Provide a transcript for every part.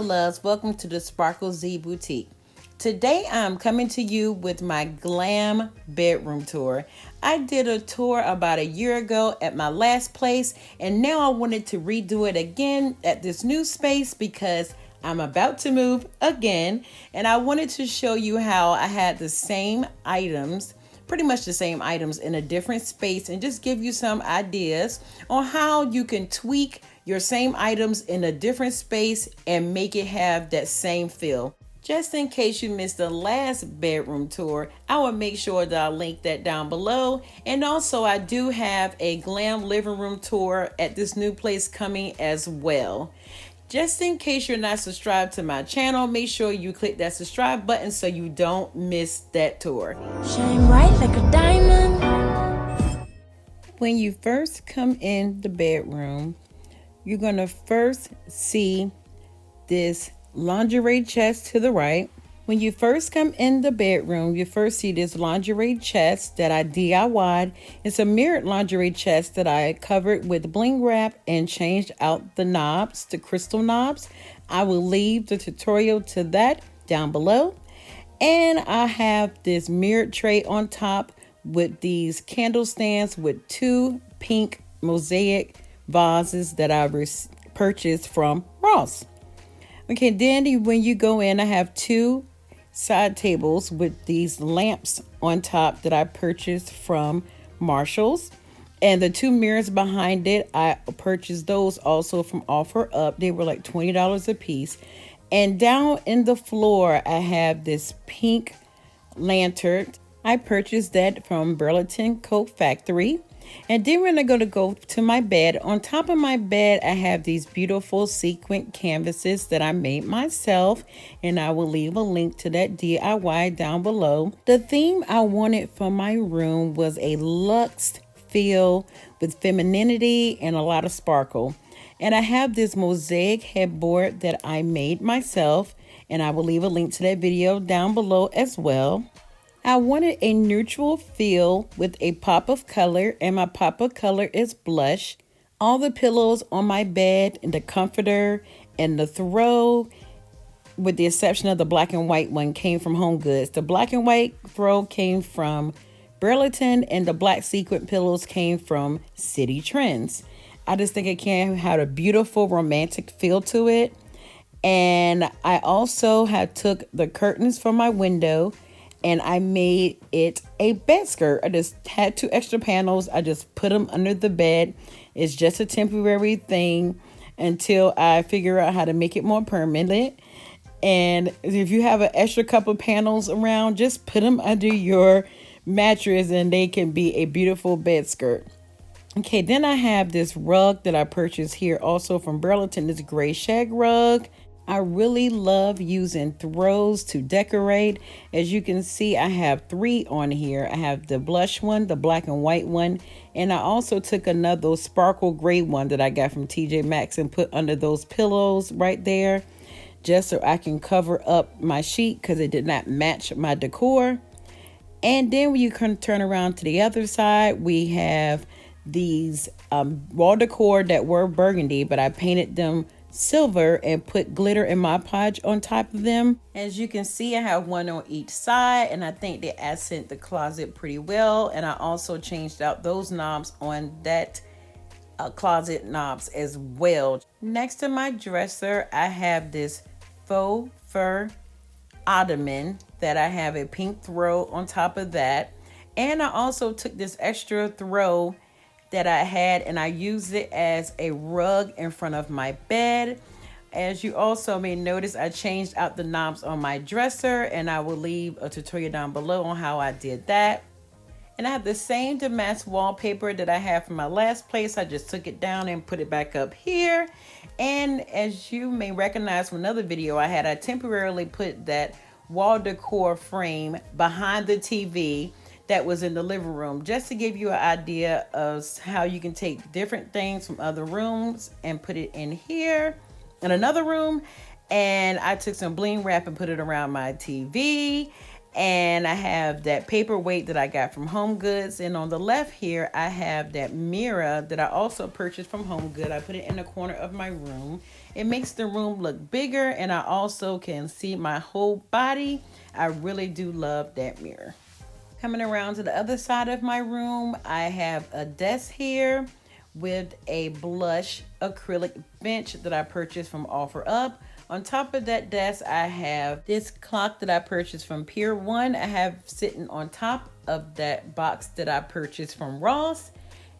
loves, welcome to the ThesparkleZboutique. Today I'm coming to you with my Glam bedroom tour. I did a tour about a year ago at my last place, and now I wanted to redo it again at this new space because I'm about to move again, and I wanted to show you how I had the same items, pretty much the same items in a different space, and just give you some ideas on how you can tweak your same items in a different space and make it have that same feel. Just in case you missed the last bedroom tour, I will make sure that I'll link that down below. And also I do have a Glam living room tour at this new place coming as well. Just in case you're not subscribed to my channel, make sure you click that subscribe button so you don't miss that tour. Shine bright like a diamond. When you first come in the bedroom, you're going to first see this lingerie chest to the right. When you first come in the bedroom, you first see this lingerie chest that I DIY'd. It's a mirrored lingerie chest that I covered with bling wrap and changed out the knobs, the crystal knobs. I will leave the tutorial to that down below. And I have this mirrored tray on top with these candle stands with two pink Mosaic vases that I purchased from Ross. Okay, then when you go in, I have two side tables with these lamps on top that I purchased from Marshall's. And the two mirrors behind it, I purchased those also from Offer Up. They were like $20 a piece. And down in the floor, I have this pink lantern. I purchased that from Burlington Coat Factory. And then we're going to go to my bed. On top of my bed, I have these beautiful sequin canvases that I made myself. And I will leave a link to that DIY down below. The theme I wanted for my room was a luxe feel with femininity and a lot of sparkle. And I have this Mosaic headboard that I made myself. And I will leave a link to that video down below as well. I wanted a neutral feel with a pop of color, and my pop of color is blush. All the pillows on my bed and the comforter and the throw, with the exception of the black and white one, came from Home Goods. The black and white throw came from Burlington, and the black sequin pillows came from City Trends. I just think it can have a beautiful romantic feel to it. And I also took the curtains from my window and I made it a bed skirt. I just had two extra panels. I just put them under the bed. It's just a temporary thing until I figure out how to make it more permanent. And if you have an extra couple panels around, just put them under your mattress and they can be a beautiful bed skirt. Okay, then I have this rug that I purchased here also from Burlington, this gray shag rug. I really love using throws to decorate. As you can see, I have three on here. I have the blush one, the black and white one, and I also took another sparkle gray one that I got from TJ Maxx and put under those pillows right there, just so I can cover up my sheet because it did not match my decor. And then when you can turn around to the other side, we have these wall decor that were burgundy, but I painted them silver and put glitter and Mod Podge on top of them. As you can see, I have one on each side, and I think they accent the closet pretty well. And I also changed out those knobs on that closet knobs as well. Next to my dresser, I have this faux fur ottoman that I have a pink throw on top of that. And I also took this extra throw that I had and I used it as a rug in front of my bed. As you also may notice, I changed out the knobs on my dresser, and I will leave a tutorial down below on how I did that. And I have the same damask wallpaper that I had from my last place. I just took it down and put it back up here. And as you may recognize from another video I had, I temporarily put that wall decor frame behind the TV that was in the living room, just to give you an idea of how you can take different things from other rooms and put it in here in another room. And I took some bling wrap and put it around my TV. And I have that paperweight that I got from Home Goods. And on the left here, I have that mirror that I also purchased from Home Goods. I put it in the corner of my room. It makes the room look bigger, and I also can see my whole body. I really do love that mirror. Coming around to the other side of my room, I have a desk here with a blush acrylic bench that I purchased from OfferUp. On top of that desk, I have this clock that I purchased from Pier 1. I have sitting on top of that box that I purchased from Ross.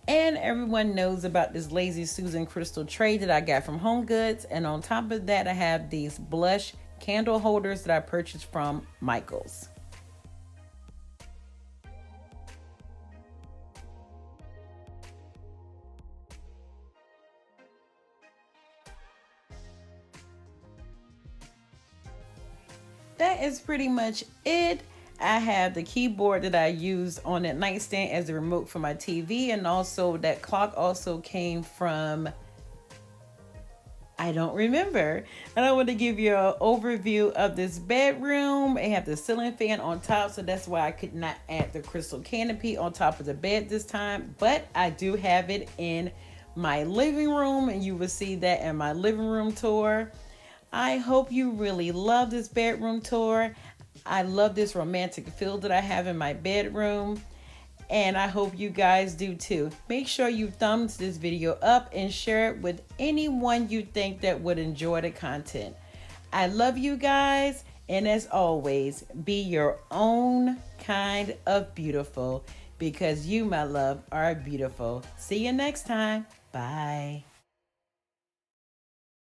And everyone knows about this Lazy Susan crystal tray that I got from Home Goods. And on top of that, I have these blush candle holders that I purchased from Michael's. That is pretty much it. I have the keyboard that I used on that nightstand as the remote for my TV, and also that clock also came from, I don't remember. And I want to give you an overview of this bedroom. It have the ceiling fan on top, so that's why I could not add the crystal canopy on top of the bed this time, but I do have it in my living room, and you will see that in my living room tour. I hope you really love this bedroom tour. I love this romantic feel that I have in my bedroom, and I hope you guys do too. Make sure you thumbs this video up and share it with anyone you think that would enjoy the content. I love you guys, and as always, be your own kind of beautiful, because you, my love, are beautiful. See you next time. Bye.